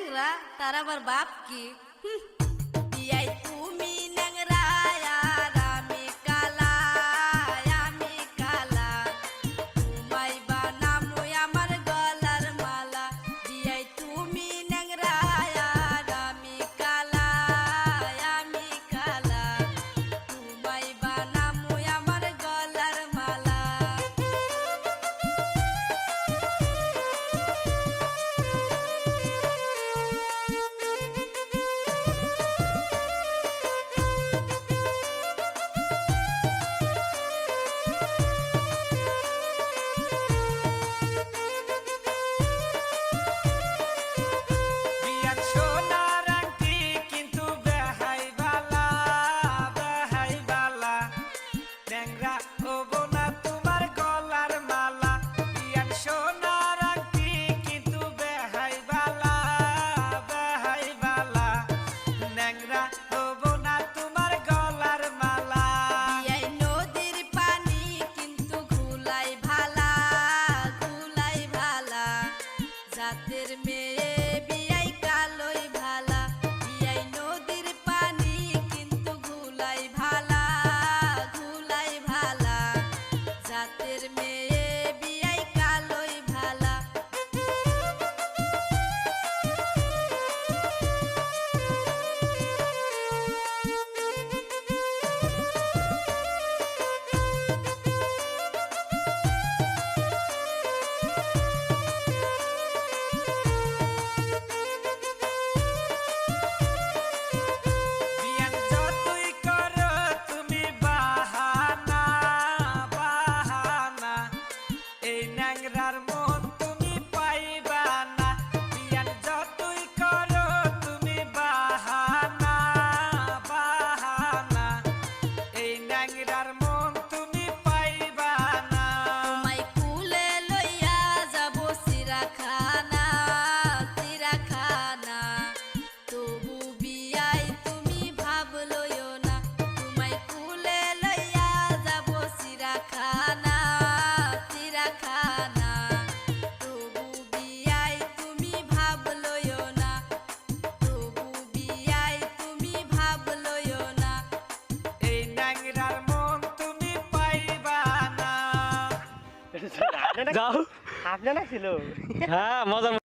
ন্যাংরা তার আবার বাপ কি? বিয়াই তুমি ন্যাংরা আর আমি কালা, আমি কালা, তোমায় বানামু আমার গলার মালা। বিয়াই তুমি ন্যাংরা আর আমি কালা, আমি কালা, তোমায় বানামু আমার গলার মালা। জাতের মেয়ে বিয়াই কালোই ভালা, বিয়াই নদীর পানি কিন্তু ঘুলাই ভালা, ঘুলাই ভালা, জাতের মেয়ে বিয়াই কালোই ভালা। যাও আপনারা ছিল হ্যাঁ মজা